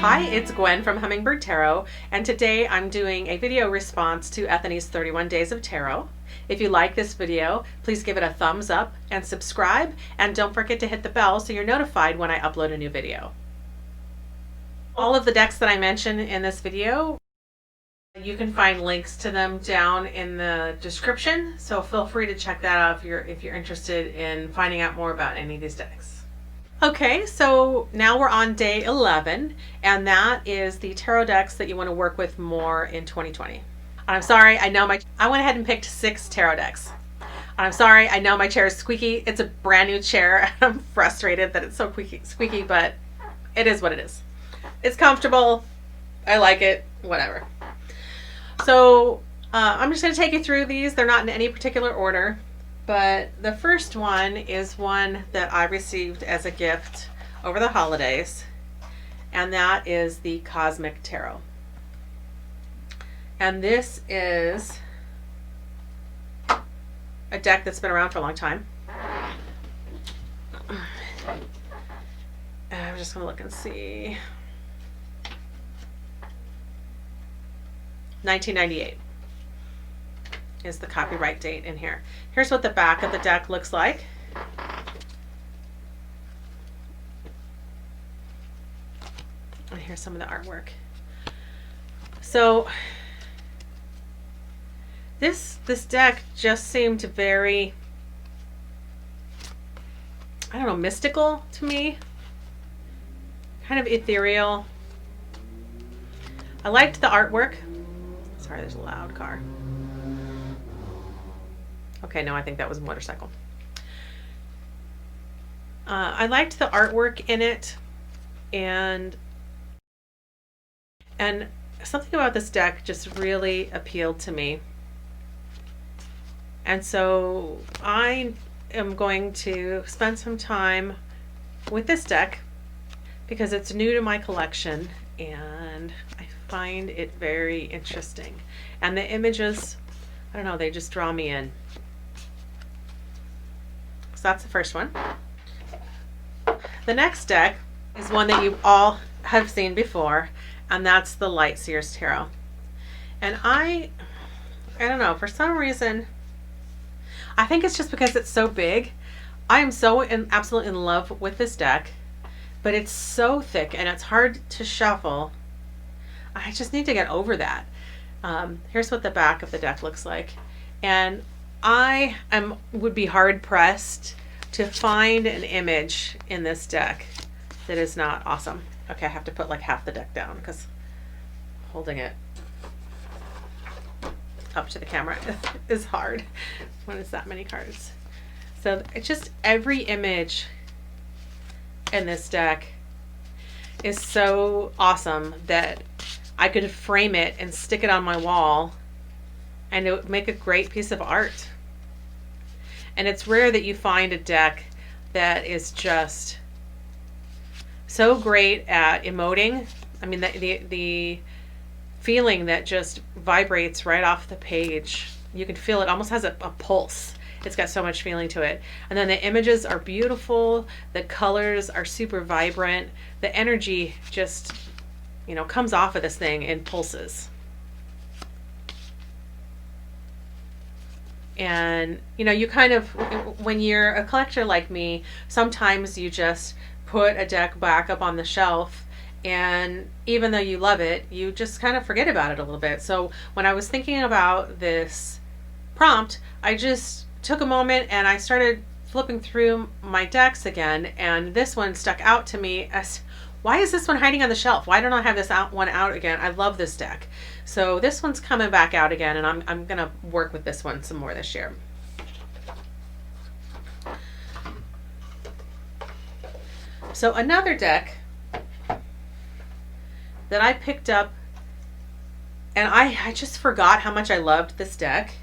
Hi, it's Gwen from Hummingbird Tarot, and today I'm doing a video response to Ethany's 31 Days of Tarot. If you like this video, please give it a thumbs up and subscribe, and don't forget to hit the bell so you're notified when I upload a new video. All of the decks that I mention in this video, you can find links to them down in the description, so feel free to check that out if you're interested in finding out more about any of these decks. Okay, so now we're on day 11, and that is the tarot decks that you want to work with more in 2020. And I'm sorry, I went ahead and picked 6 tarot decks. And I'm sorry, I know my chair is squeaky. It's a brand new chair. I'm frustrated that it's so squeaky, but it is what it is. It's comfortable. I like it. Whatever. So I'm just going to take you through these. They're not in any particular order. But the first one is one that I received as a gift over the holidays, and that is the Cosmic Tarot. And this is a deck that's been around for a long time. And I'm just going to look and see. 1998. Is the copyright date in here. Here's what the back of the deck looks like. And here's some of the artwork. So this deck just seemed very, I don't know, mystical to me. Kind of ethereal. I liked the artwork. Sorry, there's a loud car. Okay, no, I think that was a motorcycle. I liked the artwork in it, and something about this deck just really appealed to me. And so I am going to spend some time with this deck because it's new to my collection, and I find it very interesting. And the images, I don't know, they just draw me in. So that's the first one. The next deck is one that you all have seen before, and that's the Light Seers Tarot. And I don't know, for some reason, I think it's just because it's so big. I am so absolutely in love with this deck, but it's so thick and it's hard to shuffle. I just need to get over that. Here's what the back of the deck looks like. And I would be hard pressed to find an image in this deck that is not awesome. Okay, I have to put like half the deck down because holding it up to the camera is hard when it's that many cards. So it's just every image in this deck is so awesome that I could frame it and stick it on my wall, and it would make a great piece of art. And it's rare that you find a deck that is just so great at emoting. I mean, the feeling that just vibrates right off the page. You can feel it almost has a pulse. It's got so much feeling to it. And then the images are beautiful. The colors are super vibrant. The energy just, you know, comes off of this thing in pulses. And, you know, you kind of, when you're a collector like me, sometimes you just put a deck back up on the shelf, and even though you love it, you just kind of forget about it a little bit. So when I was thinking about this prompt, I just took a moment and I started flipping through my decks again, and this one stuck out to me as, why is this one hiding on the shelf? Why don't I have this one out again? I love this deck. So this one's coming back out again, and I'm going to work with this one some more this year. So another deck that I picked up, and I just forgot how much I loved this deck.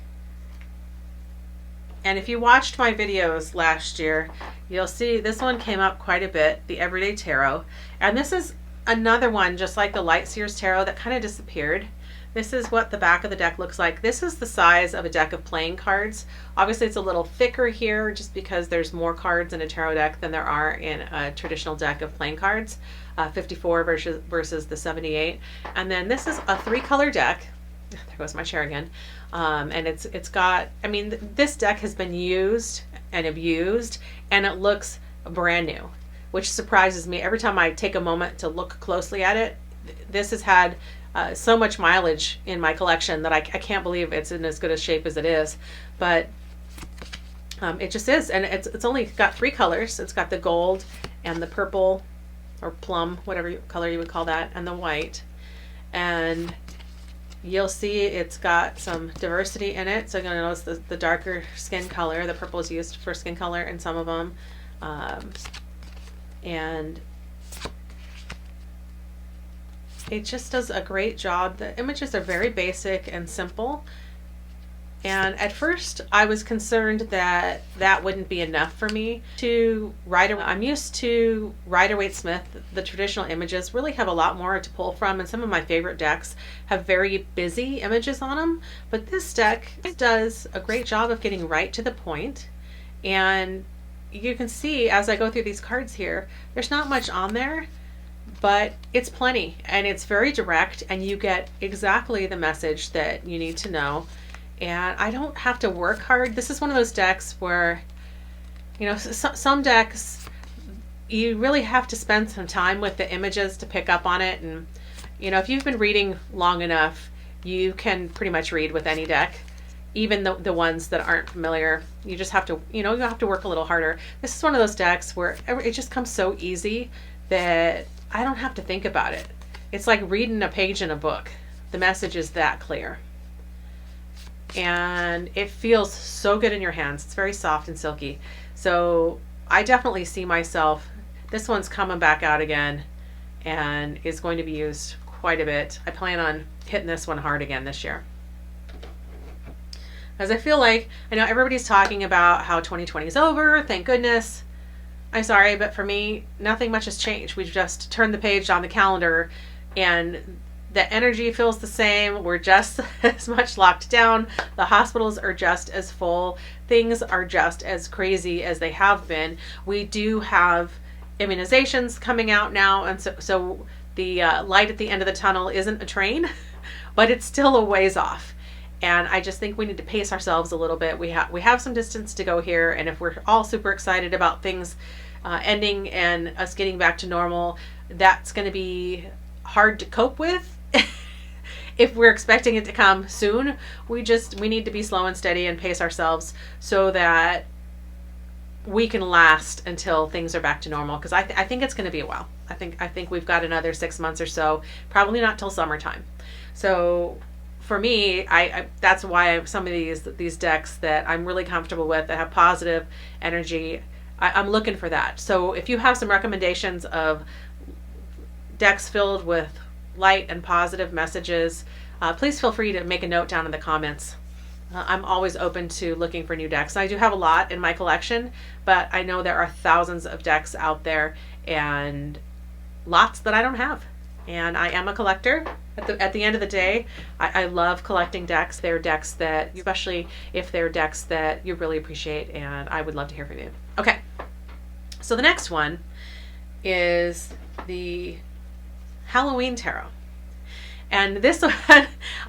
And if you watched my videos last year, you'll see this one came up quite a bit, the Everyday Tarot. And this is another one, just like the Light Seers Tarot, that kind of disappeared. This is what the back of the deck looks like. This is the size of a deck of playing cards. Obviously it's a little thicker here just because there's more cards in a tarot deck than there are in a traditional deck of playing cards. 54 versus the 78. And then this is a 3-color deck. There goes my chair again. And it's got, I mean, this deck has been used and abused, and it looks brand new, which surprises me. Every time I take a moment to look closely at it, this has had so much mileage in my collection that I can't believe it's in as good a shape as it is. But it just is, and it's only got 3 colors. It's got the gold and the purple, or plum, whatever color you would call that, and the white. And you'll see it's got some diversity in it. So you're going to notice the darker skin color. The purple is used for skin color in some of them. And it just does a great job. The images are very basic and simple. And at first I was concerned that that wouldn't be enough for me to I'm used to Rider-Waite-Smith. The traditional images really have a lot more to pull from, and some of my favorite decks have very busy images on them. But this deck does a great job of getting right to the point. And you can see as I go through these cards here, there's not much on there, but it's plenty, and it's very direct, and you get exactly the message that you need to know. And I don't have to work hard. This is one of those decks where, you know, some decks you really have to spend some time with the images to pick up on it. And, you know, if you've been reading long enough, you can pretty much read with any deck, even the ones that aren't familiar. You just have to, you know, you have to work a little harder. This is one of those decks where it just comes so easy that I don't have to think about it. It's like reading a page in a book. The message is that clear. And it feels so good in your hands. It's very soft and silky. So I definitely see myself, this one's coming back out again and is going to be used quite a bit. I plan on hitting this one hard again this year. As I feel like, I know everybody's talking about how 2020 is over, thank goodness. I'm sorry, but for me, nothing much has changed. We've just turned the page on the calendar, and the energy feels the same. We're just as much locked down. The hospitals are just as full. Things are just as crazy as they have been. We do have immunizations coming out now, and so the light at the end of the tunnel isn't a train, but it's still a ways off. And I just think we need to pace ourselves a little bit. We have some distance to go here, and if we're all super excited about things ending and us getting back to normal, that's going to be hard to cope with. If we're expecting it to come soon, we need to be slow and steady and pace ourselves so that we can last until things are back to normal. Because I think it's going to be a while. I think we've got another 6 months or so, probably not till summertime. So for me, that's why some of these decks that I'm really comfortable with, that have positive energy, I'm looking for that. So if you have some recommendations of decks filled with light and positive messages, please feel free to make a note down in the comments. I'm always open to looking for new decks. I do have a lot in my collection, but I know there are thousands of decks out there and lots that I don't have. And I am a collector. At the end of the day, I love collecting decks. They're decks that, especially if they're decks that you really appreciate, and I would love to hear from you. Okay, so the next one is the Halloween Tarot. And this one,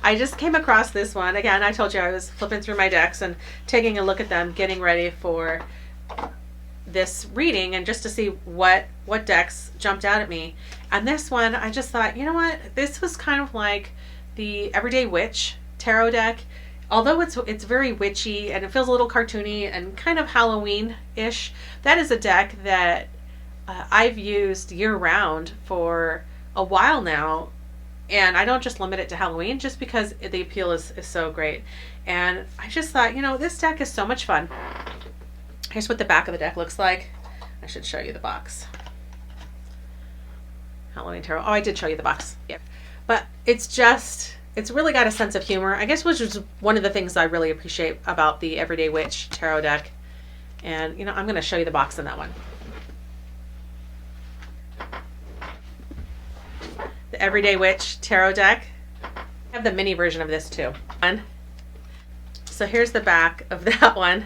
I just came across this one. Again, I told you I was flipping through my decks and taking a look at them, getting ready for this reading, and just to see what decks jumped out at me. And this one, I just thought, you know what? This was kind of like the Everyday Witch tarot deck. Although it's very witchy and it feels a little cartoony and kind of Halloween-ish, that is a deck that I've used year-round for a while now. And I don't just limit it to Halloween, just because the appeal is so great. And I just thought, you know, this deck is so much fun. Here's what the back of the deck looks like. I should show you the box. Halloween Tarot. Oh, I did show you the box. Yeah. But it's really got a sense of humor, I guess, which is one of the things I really appreciate about the Everyday Witch Tarot deck. And, you know, I'm going to show you the box in that one. The Everyday Witch Tarot deck. I have the mini version of this too. So here's the back of that one.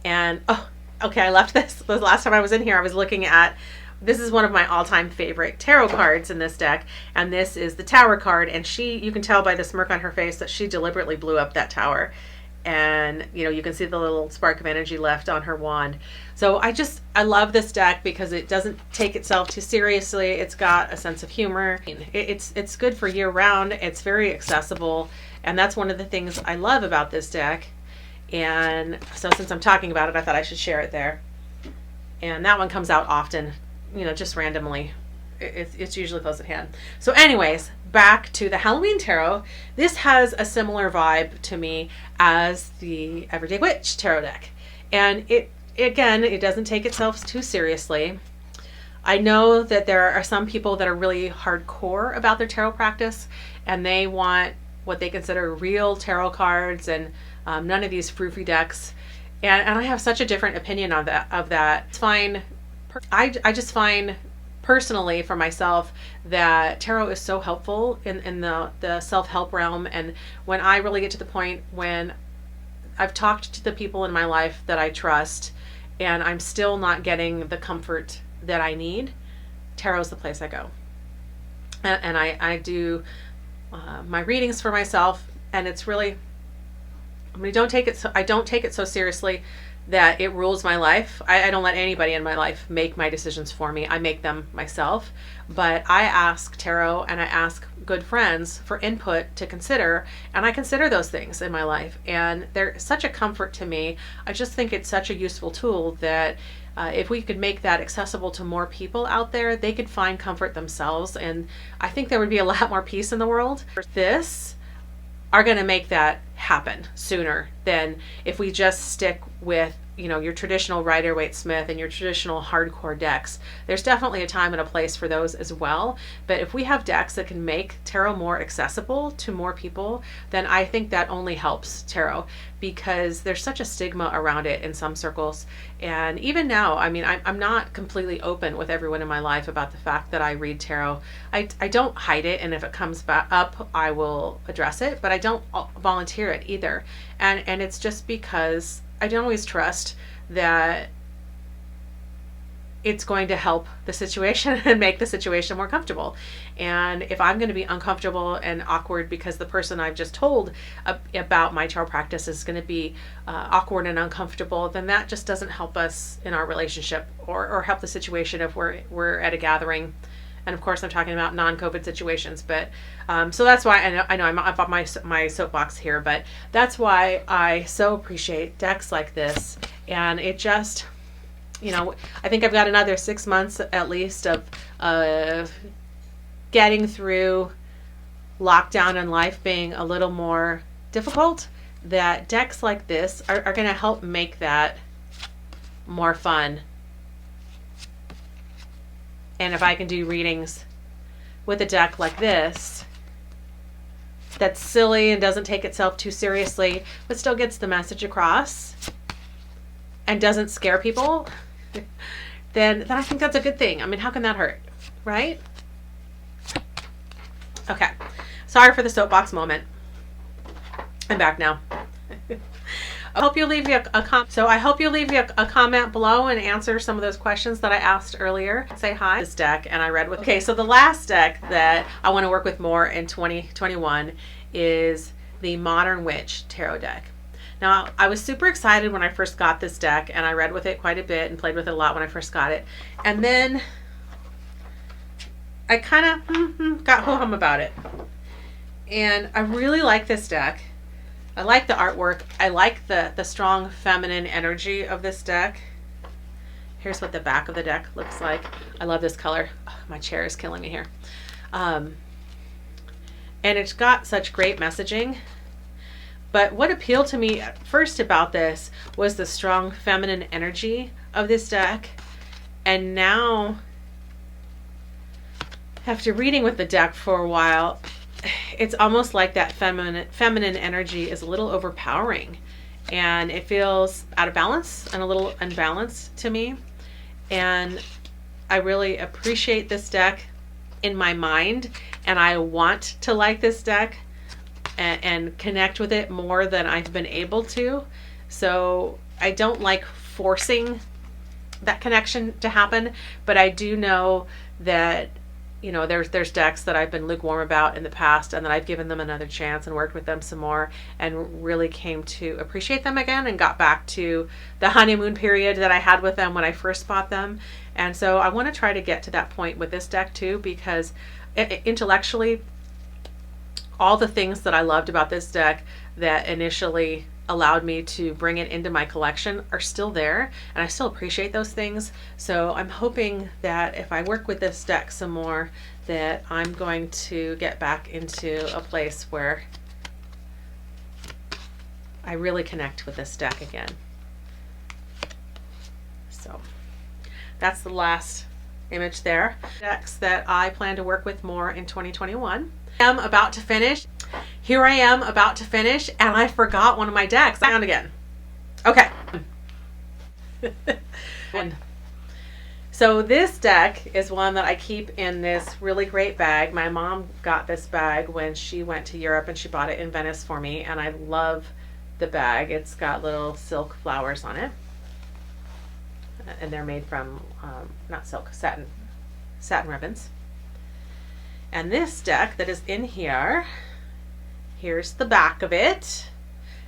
And oh, okay, I left this. The last time I was in here, I was looking at, this is one of my all-time favorite tarot cards in this deck, and this is the Tower card, and you can tell by the smirk on her face that she deliberately blew up that tower. And you know, you can see the little spark of energy left on her wand. So I love this deck because it doesn't take itself too seriously. It's got a sense of humor. It's good for year round. It's very accessible, and that's one of the things I love about this deck. And so since I'm talking about it, I thought I should share it there. And that one comes out often, you know, just randomly. It's usually close at hand. So anyways, back to the Halloween Tarot. This has a similar vibe to me as the Everyday Witch Tarot deck. And it doesn't take itself too seriously. I know that there are some people that are really hardcore about their tarot practice, and they want what they consider real tarot cards and none of these frou-frou decks. And I have such a different opinion of that. It's fine. I just find personally for myself that tarot is so helpful in the self-help realm. And when I really get to the point when I've talked to the people in my life that I trust and I'm still not getting the comfort that I need, tarot's the place I go. And I do my readings for myself, and it's really, I mean, I don't take it so seriously that it rules my life. I don't let anybody in my life make my decisions for me. I make them myself. But I ask tarot and I ask good friends for input to consider, and I consider those things in my life. And they're such a comfort to me. I just think it's such a useful tool that if we could make that accessible to more people out there, they could find comfort themselves. And I think there would be a lot more peace in the world. This are going to make that happen sooner than if we just stick with, you know, your traditional Rider-Waite-Smith and your traditional hardcore decks. There's definitely a time and a place for those as well. But if we have decks that can make tarot more accessible to more people, then I think that only helps tarot, because there's such a stigma around it in some circles. And even now, I mean, I'm not completely open with everyone in my life about the fact that I read tarot. I don't hide it, and if it comes back up, I will address it, but I don't volunteer it either. And it's just because I don't always trust that it's going to help the situation and make the situation more comfortable. And if I'm going to be uncomfortable and awkward because the person I've just told about my tarot practice is going to be awkward and uncomfortable, then that just doesn't help us in our relationship or help the situation if we're at a gathering. And of course, I'm talking about non-COVID situations, but so that's why I know I'm up on my soapbox here, but that's why I so appreciate decks like this. And it just, you know, I think I've got another 6 months at least of getting through lockdown and life being a little more difficult. That decks like this are going to help make that more fun. And if I can do readings with a deck like this, that's silly and doesn't take itself too seriously, but still gets the message across and doesn't scare people, then I think that's a good thing. I mean, how can that hurt, right? Okay, sorry for the soapbox moment. I'm back now. I hope you'll leave me a comment below and answer some of those questions that I asked earlier. Say hi. This deck, and I read with. Okay, so the last deck that I want to work with more in 2021 is the Modern Witch Tarot deck. Now, I was super excited when I first got this deck, and I read with it quite a bit and played with it a lot when I first got it. And then I kind of got ho-hum about it. And I really like this deck. I like the artwork. I like the strong feminine energy of this deck. Here's what the back of the deck looks like. I love this color. Oh, my chair is killing me here. And it's got such great messaging. But what appealed to me at first about this was the strong feminine energy of this deck. And now, after reading with the deck for a while, it's almost like that feminine energy is a little overpowering, and it feels out of balance and a little unbalanced to me. And I really appreciate this deck in my mind, and I want to like this deck and connect with it more than I've been able to. So I don't like forcing that connection to happen, but I do know that, you know, there's decks that I've been lukewarm about in the past, and then I've given them another chance and worked with them some more and really came to appreciate them again and got back to the honeymoon period that I had with them when I first bought them. And so I want to try to get to that point with this deck too, because intellectually, all the things that I loved about this deck that initially allowed me to bring it into my collection are still there, and I still appreciate those things. So I'm hoping that if I work with this deck some more, that I'm going to get back into a place where I really connect with this deck again. So that's the last image there. Decks that I plan to work with more in 2021. I'm about to finish. Here I am about to finish, and I forgot one of my decks. Found again. Okay. So this deck is one that I keep in this really great bag. My mom got this bag when she went to Europe, and she bought it in Venice for me, and I love the bag. It's got little silk flowers on it, and they're made from not silk, satin ribbons. And this deck that is in here, here's the back of it,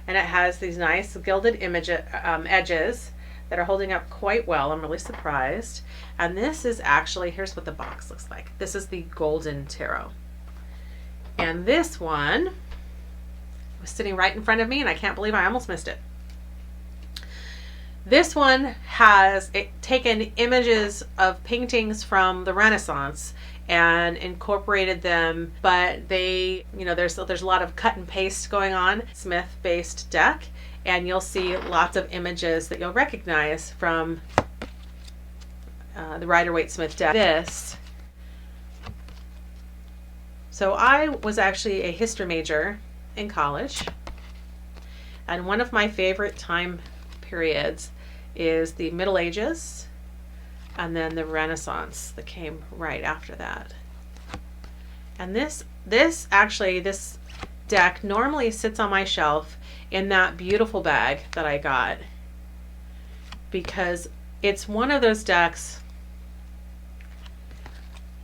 and it has these nice gilded edges that are holding up quite well. I'm really surprised. And this is actually, here's what the box looks like. This is the Golden Tarot. And this one was sitting right in front of me, and I can't believe I almost missed it. This one has taken images of paintings from the Renaissance and incorporated them, but they, you know, there's a lot of cut and paste going on. Smith-based deck, and you'll see lots of images that you'll recognize from the Rider-Waite-Smith deck. So I was actually a history major in college, and one of my favorite time periods is the Middle Ages, and then the Renaissance that came right after that. And this deck normally sits on my shelf in that beautiful bag that I got, because it's one of those decks.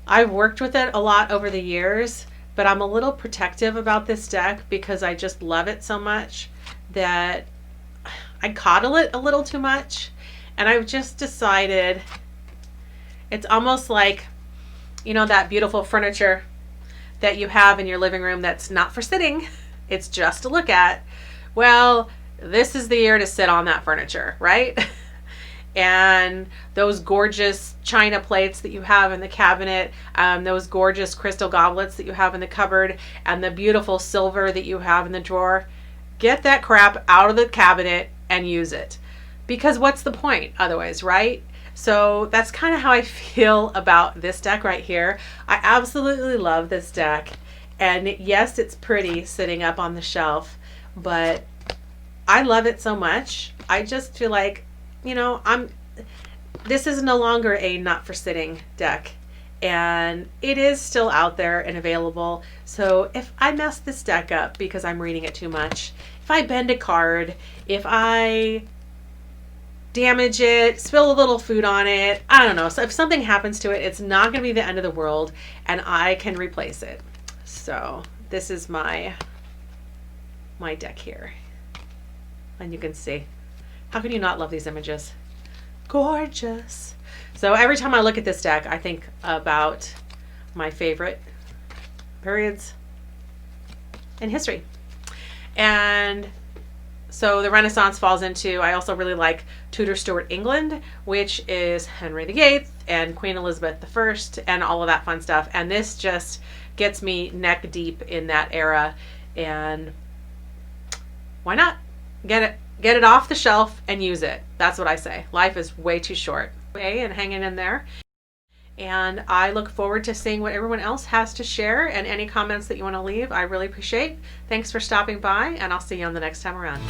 I've worked with it a lot over the years, but I'm a little protective about this deck because I just love it so much that I coddle it a little too much. And I've just decided, it's almost like, you know, that beautiful furniture that you have in your living room that's not for sitting, it's just to look at. Well, this is the year to sit on that furniture, right? And those gorgeous china plates that you have in the cabinet, those gorgeous crystal goblets that you have in the cupboard, and the beautiful silver that you have in the drawer, get that crap out of the cabinet and use it. Because what's the point otherwise, right? So that's kind of how I feel about this deck right here. I absolutely love this deck. And yes, it's pretty sitting up on the shelf, but I love it so much. I just feel like, you know, this is no longer a not for sitting deck, and it is still out there and available. So if I mess this deck up because I'm reading it too much, if I bend a card, if I damage it, spill a little food on it, I don't know. So if something happens to it, it's not going to be the end of the world, and I can replace it. So this is my deck here. And you can see, how can you not love these images? Gorgeous. So every time I look at this deck, I think about my favorite periods in history. And so the Renaissance falls into, I also really like Tudor Stuart England, which is Henry VIII and Queen Elizabeth I and all of that fun stuff. And this just gets me neck deep in that era. And why not? Get it off the shelf and use it. That's what I say. Life is way too short. And hanging in there. And I look forward to seeing what everyone else has to share, and any comments that you want to leave, I really appreciate. Thanks for stopping by, and I'll see you on the next time around.